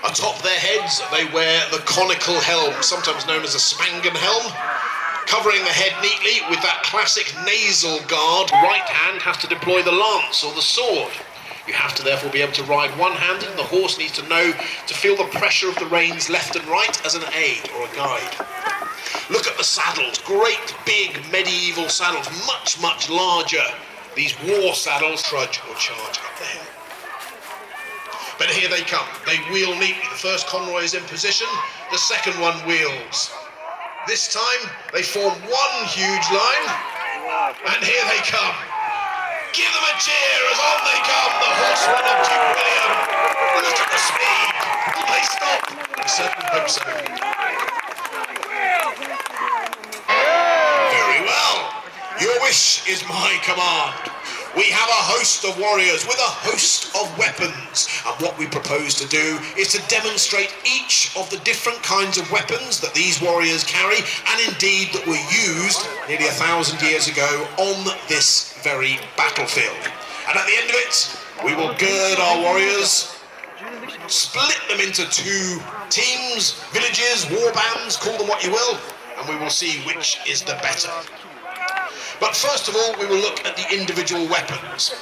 Atop their heads, they wear the conical helm, sometimes known as a Spangen helm, covering the head neatly with that classic nasal guard. Right hand has to deploy the lance or the sword. You have to therefore be able to ride one-handed, and the horse needs to know to feel the pressure of the reins left and right as an aid or a guide. Look at the saddles, great big medieval saddles, much, much larger. These war saddles trudge or charge up the hill. But here they come. They wheel neatly. The first convoy is in position. The second one wheels. This time, they form one huge line. And here they come. Give them a cheer as on they come. The horsemen of Duke William. Look at the speed. Will they stop? I certainly hope so. Very well. Your wish is my command. We have a host of warriors with a host of weapons, and what we propose to do is to demonstrate each of the different kinds of weapons that these warriors carry, and indeed that were used nearly 1,000 years ago on this very battlefield. And at the end of it, we will gird our warriors, split them into two teams, villages, war bands, call them what you will, and we will see which is the better. But first of all, we will look at the individual weapons.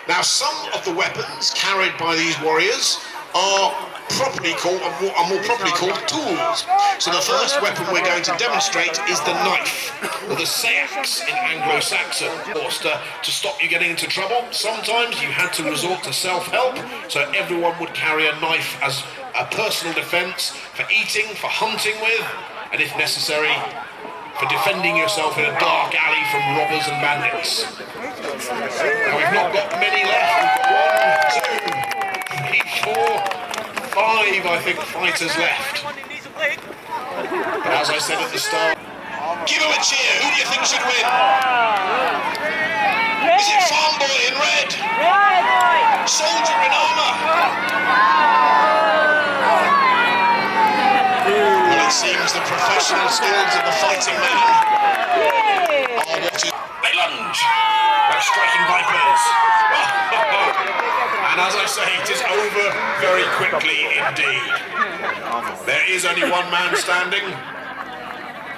Now, some of the weapons carried by these warriors are properly called, are more properly called tools. So the first weapon we're going to demonstrate is the knife, or the seax in Anglo-Saxon. To stop you getting into trouble, sometimes you had to resort to self-help, so everyone would carry a knife as a personal defence for eating, for hunting with, and if necessary, for defending yourself in a dark alley from robbers and bandits. Now we've not got many left. We've got 1, 2, 3, 4, 5, I think, fighters left. But as I said at the start, give them a cheer. Who do you think should win? Is it Farm Boy in red? Soldier in armour? It seems the professional skills of the fighting man are what is... They lunge! They're striking vipers! And as I say, it is over very quickly indeed. There is only one man standing.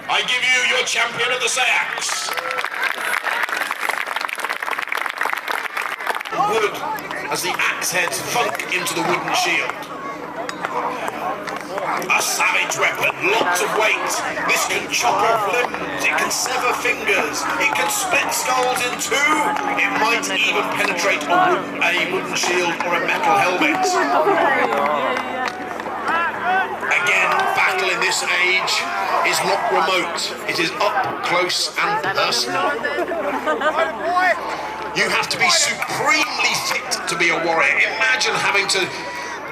I give you your champion of the seax. Wood as the axe heads thunk into the wooden shield. A savage weapon, lots of weight. This can chop off limbs, it can sever fingers, it can split skulls in two. It might even penetrate a wooden shield or a metal helmet. Again, battle in this age is not remote. It is up close and personal. You have to be supremely fit to be a warrior. Imagine having to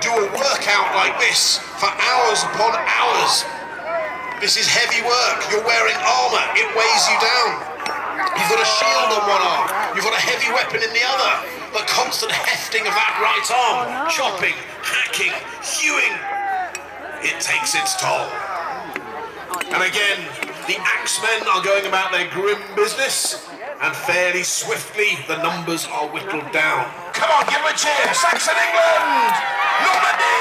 do a workout like this for hours upon hours. This is heavy work. You're wearing armour. It weighs you down. You've got a shield on one arm. You've got a heavy weapon in the other. The constant hefting of that right arm. Chopping, hacking, hewing. It takes its toll. And again, the axemen are going about their grim business, and fairly swiftly the numbers are whittled down. Come on, give them a cheer! Saxon England! Normandy!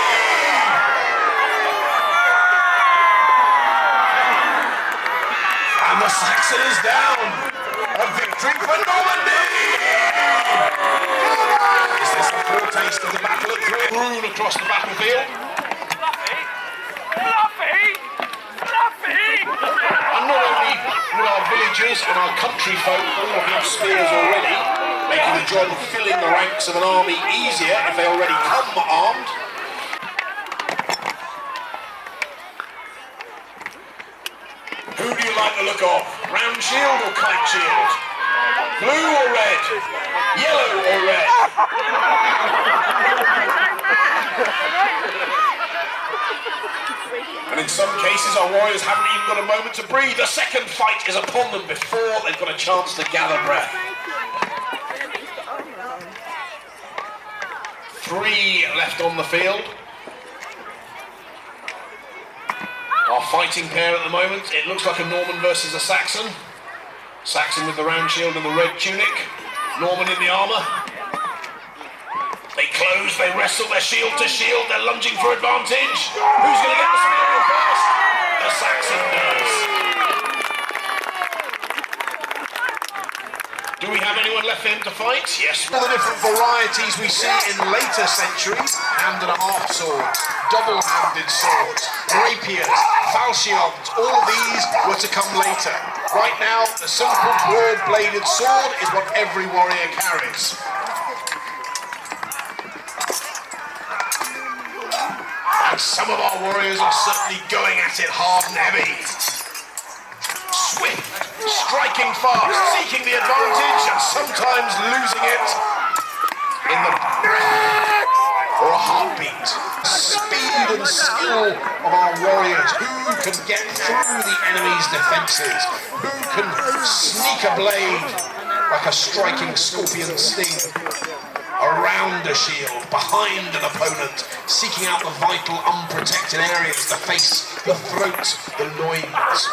And the Saxon is down! A victory for Normandy! Is this a foretaste of the battle at Rouen across the battlefield? And not only will our villagers and our country folk all have spears already, making the job of filling the ranks of an army easier if they already come armed. Who do you like the look of? Round shield or kite shield? Blue or red? Yellow or red? And in some cases our warriors haven't even got a moment to breathe. The second fight is upon them before they've got a chance to gather breath. 3 left on the field. Our fighting pair at the moment, it looks like a Norman versus a Saxon. Saxon with the round shield and the red tunic. Norman in the armour. They close, they wrestle, they're shield to shield, they're lunging for advantage. Who's going to get the spear in first? The Saxon does. Do we have anyone left for him to fight? Yes. All the different varieties we see in later centuries: hand and a half swords, double-handed swords, rapiers, falchions, all of these were to come later. Right now, the simple broad-bladed sword is what every warrior carries. And some of our warriors are certainly going at it hard and heavy. Swift, striking fast, seeking the advantage, and sometimes losing it in the breath or a heartbeat. Speed and skill of our warriors. Who can get through the enemy's defences? Who can sneak a blade like a striking scorpion sting around a shield, behind an opponent, seeking out the vital, unprotected areas: the face, the throat, the loins.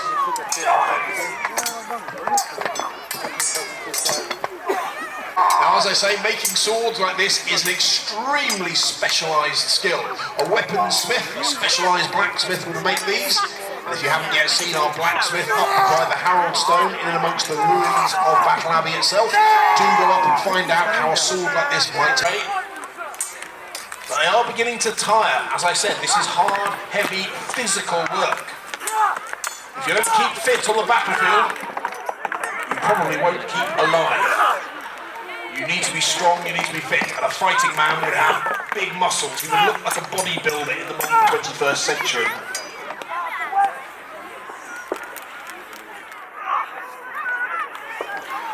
Now, as I say, making swords like this is an extremely specialised skill. A weaponsmith, a specialised blacksmith would make these. And if you haven't yet seen our blacksmith up by the Harold Stone, in and amongst the ruins of Battle Abbey itself, do go up and find out how a sword like this might take. They are beginning to tire. As I said, this is hard, heavy, physical work. If you don't keep fit on the battlefield, you probably won't keep alive. You need to be strong, you need to be fit, and a fighting man would have big muscles. He would look like a bodybuilder in the modern 21st century.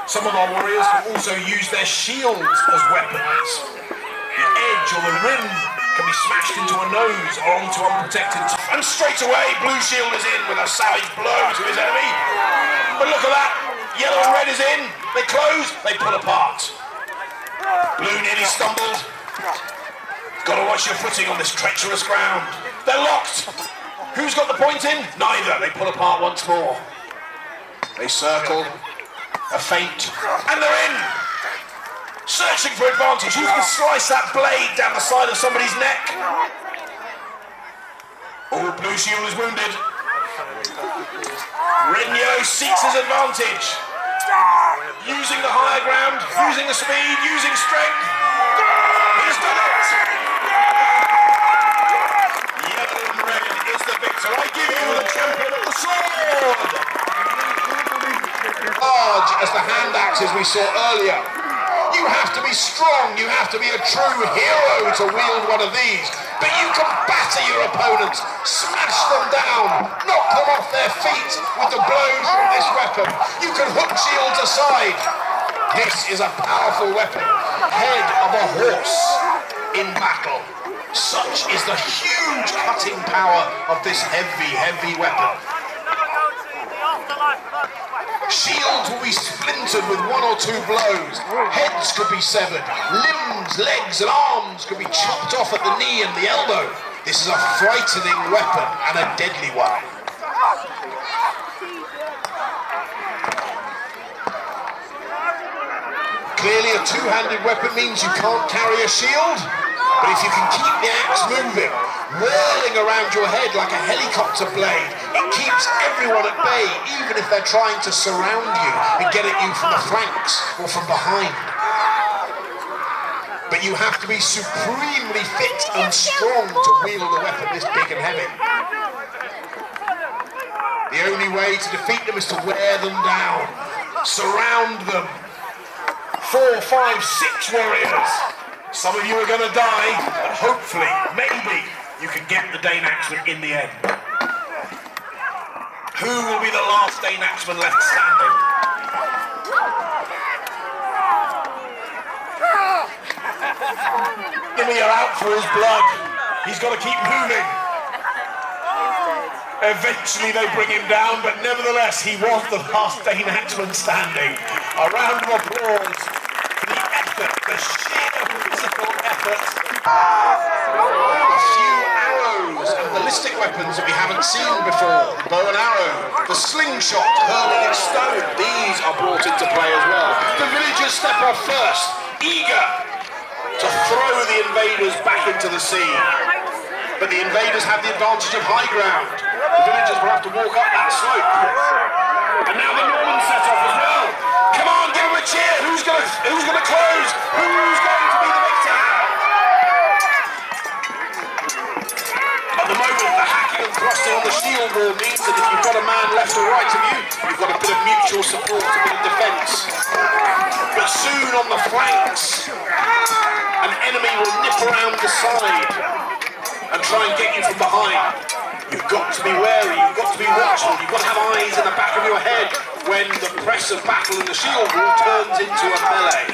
Some of our warriors can also use their shields as weapons. The edge or the rim can be smashed into a nose or onto unprotected. And straight away, Blue Shield is in with a savage blow to his enemy. But look at that, yellow and red is in. They close, they pull apart. Blue nearly stumbled. Gotta watch your footing on this treacherous ground. They're locked. Who's got the point in? Neither. They pull apart once more. They circle. A feint, and they're in! Searching for advantage. Who can slice that blade down the side of somebody's neck? Oh, Blue Shield is wounded. Renyo seeks his advantage. Using the higher ground, using the speed, using strength. He's done it! Yellow and red is the victor. I give you the champion of the sword! Large as the hand axes we saw earlier. You have to be strong, you have to be a true hero to wield one of these. But you can batter your opponents, smash them down, knock them off their feet with the blows from this weapon. You can hook shields aside. This is a powerful weapon. Head of a horse in battle. Such is the huge cutting power of this heavy, heavy weapon. Shields will be splintered with one or two blows. Heads could be severed. Limbs, legs and arms could be chopped off at the knee and the elbow. This is a frightening weapon and a deadly one. Clearly a two-handed weapon means you can't carry a shield. But if you can keep the axe moving, whirling around your head like a helicopter blade, it keeps everyone at bay, even if they're trying to surround you and get at you from the flanks or from behind. But you have to be supremely fit and strong to wield a weapon this big and heavy. The only way to defeat them is to wear them down, surround them. 4, 5, 6 warriors. Some of you are going to die, but hopefully, maybe, you can get the Dane Axeman in the end. Who will be the last Dane Axeman left standing? Enemy are out for his blood. He's got to keep moving. Eventually they bring him down, but nevertheless, he was the last Dane Axeman standing. A round of applause for the effort, the sheer physical effort. A few arrows and ballistic weapons that we haven't seen before. Bow and arrow, the slingshot, hurling its stone. These are brought into play as well. The villagers step off first, eager. to throw the invaders back into the sea. But the invaders have the advantage of high ground. The villagers will have to walk up that slope. And now the Normans set off as well. Come on, give them a cheer. Who's going to close? Who's going to be the victor? At the moment, the hacking and thrusting on the shield wall means that if you've got a man left or right of you, you've got a bit of mutual support, a bit of defence. But soon on the flanks, an enemy will nip around the side and try and get you from behind. You've got to be wary, you've got to be watchful, you've got to have eyes in the back of your head when the press of battle in the shield wall turns into a melee.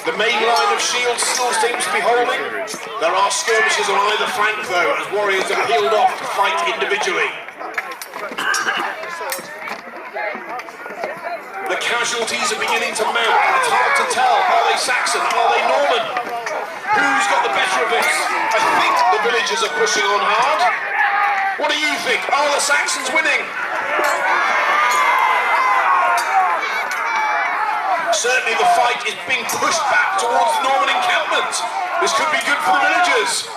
The main line of shields still seems to be holding. There are skirmishes on either flank though, as warriors are peeled off to fight individually. The casualties are beginning to mount. It's hard to tell. Are they Saxon? Are they Norman? Who's got the better of this? I think the villagers are pushing on hard. What do you think? Are the Saxons winning? Certainly the fight is being pushed back towards the Norman encampment. This could be good for the villagers.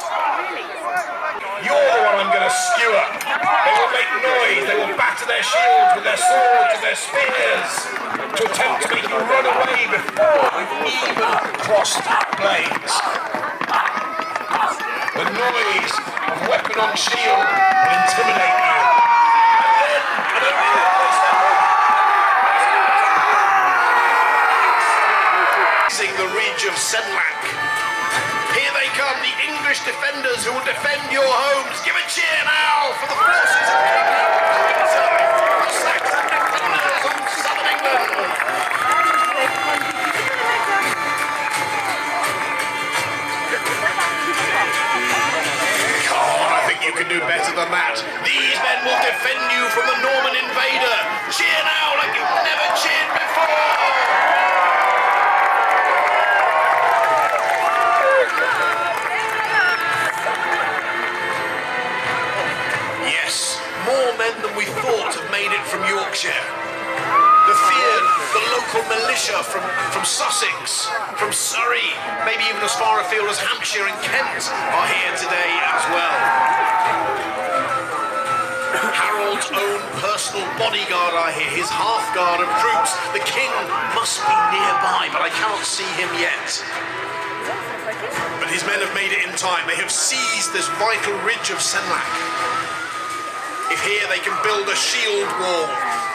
You're the one I'm going to skewer. They will make noise, they will batter their shields with their swords and their spears to attempt to make you run away before you've even crossed blades. The noise of weapon on shield will intimidate you. And then, they step on the ridge of Senlac. Here they come, the English defenders who will defend your homes. Give a cheer now for the forces of King Henry, the Saxon defenders of southern England. God, I think you can do better than that. These men will defend you from the Norman invader. Cheer now like you've never cheered before. More men than we thought have made it from Yorkshire. The feared, the local militia from Sussex, from Surrey, maybe even as far afield as Hampshire and Kent are here today as well. Harold's own personal bodyguard are here, his half-guard of troops. The king must be nearby, but I cannot see him yet. But his men have made it in time. They have seized this vital ridge of Senlac. If here they can build a shield wall,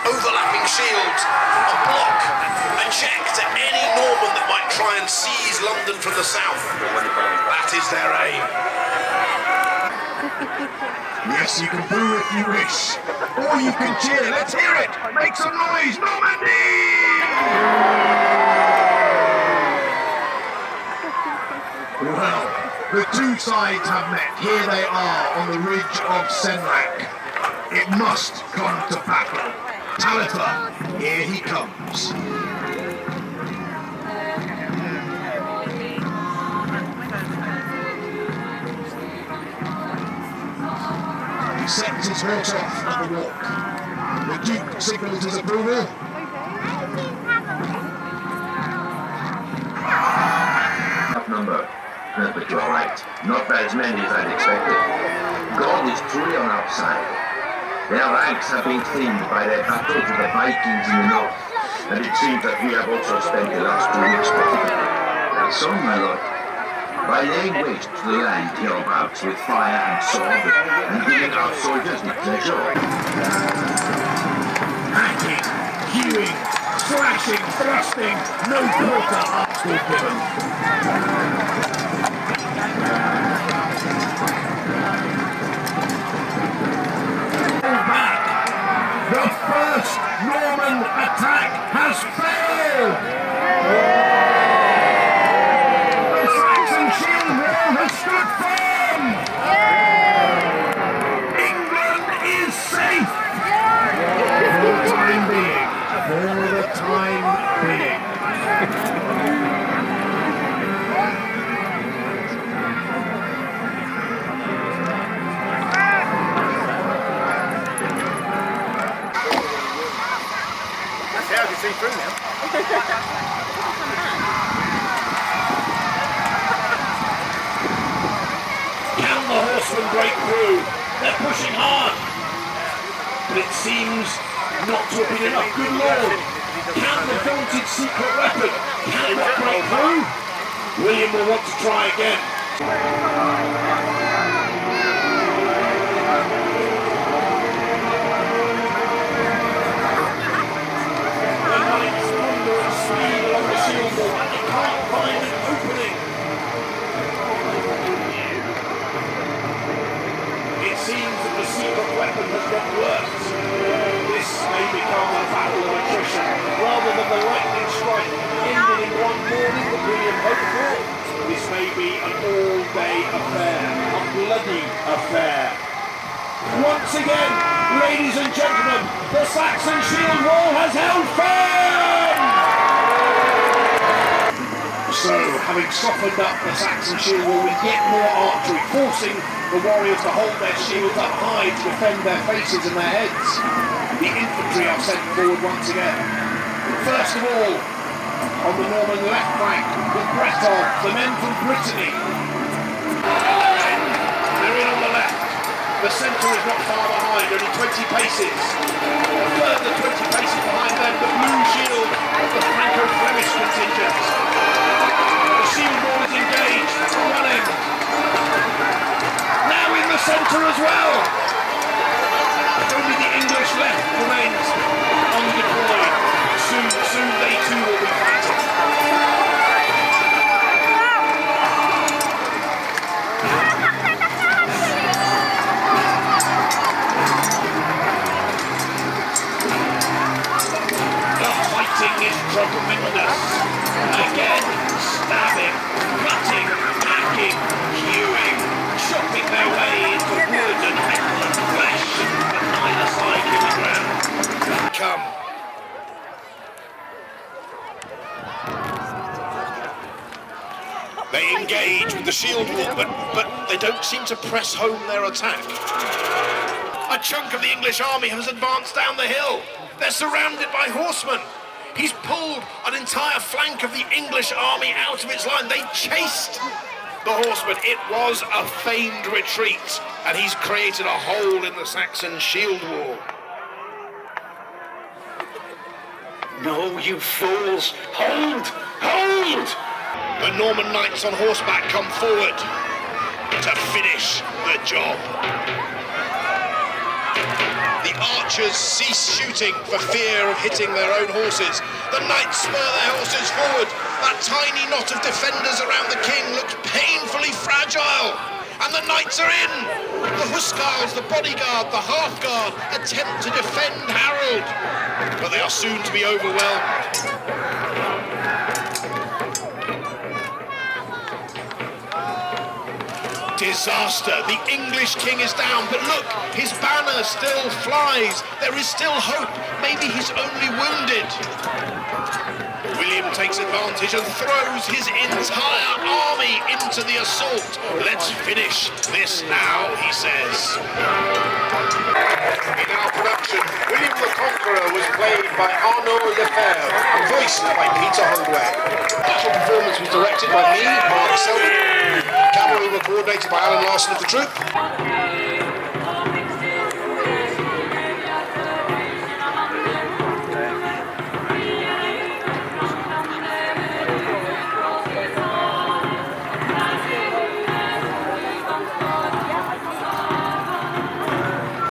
overlapping shields, a block, a check to any Norman that might try and seize London from the south. That is their aim. Yes, you can boo if you wish, or you can cheer. Let's hear it. Make some noise, Normandy! Well, the two sides have met. Here they are on the ridge of Senlac. It must come to battle. Talitha, here he comes. He sets his horse off at the walk. The Duke signals his approval. Number, but you're right. Not by as many as I'd expected. God is truly on our side. Their ranks have been thinned by their battle to the Vikings in the north, and it seems that we have also spent the last 2 weeks particularly. And so, my lord, by laying waste to the land hereabouts with fire and sword, and giving our soldiers the pleasure. Hacking, hewing, slashing, thrusting, no quarter article given. The first Norman attack has failed! The Saxon shield wall has stood firm! England is safe! For the time being. For the time being. How do you see break through. They're pushing hard. But it seems not to have been enough. Good Lord. Can the vaunted secret weapon cannot break through? William will want to try again. The knights wander at speed along the shield wall and they can't find an opening. It seems that the secret weapon has not worked. This may become a battle of attrition rather than the lightning strike ending in one morning that William hoped for. This may be an all-day affair, a bloody affair. Once again, ladies and gentlemen, the Saxon shield wall has held firm! So, having softened up the Saxon shield wall with yet more archery, forcing the warriors to hold their shields up high to defend their faces and their heads, the infantry are sent forward once again. First of all, on the Norman left flank, with Bretton, the men from Brittany. They're in on the left. The centre is not far behind, only 20 paces. A further 20 paces behind them, the blue shield of the Franco-Flemish contingent. The shield wall is engaged, running. Now in the centre as well. Only the English left remains undeployed. Soon they too will be fighting. The fighting is tremendous. Again, stabbing, cutting, hacking, hewing, chopping their way into wood and metal and flesh, but neither side in the ground. Come. They engage with the shield wall, but they don't seem to press home their attack. A chunk of the English army has advanced down the hill. They're surrounded by horsemen. He's pulled an entire flank of the English army out of its line. They chased the horsemen. It was a feigned retreat, and he's created a hole in the Saxon shield wall. No, you fools! Hold! Hold! The Norman knights on horseback come forward to finish the job. The archers cease shooting for fear of hitting their own horses. The knights spur their horses forward. That tiny knot of defenders around the king looks painfully fragile. And the knights are in. The Huscarls, the bodyguard, the half-guard attempt to defend Harold, but they are soon to be overwhelmed. Disaster! The English king is down, but look, his banner still flies. There is still hope. Maybe he's only wounded. William takes advantage and throws his entire army into the assault. Let's finish this now, he says. In our production, William the Conqueror was played by Arnaud Lefebvre and voiced by Peter Holdway. Battle performance was directed by me, Mark Selby. Cavalry were coordinated by Alan Larson of the Troop.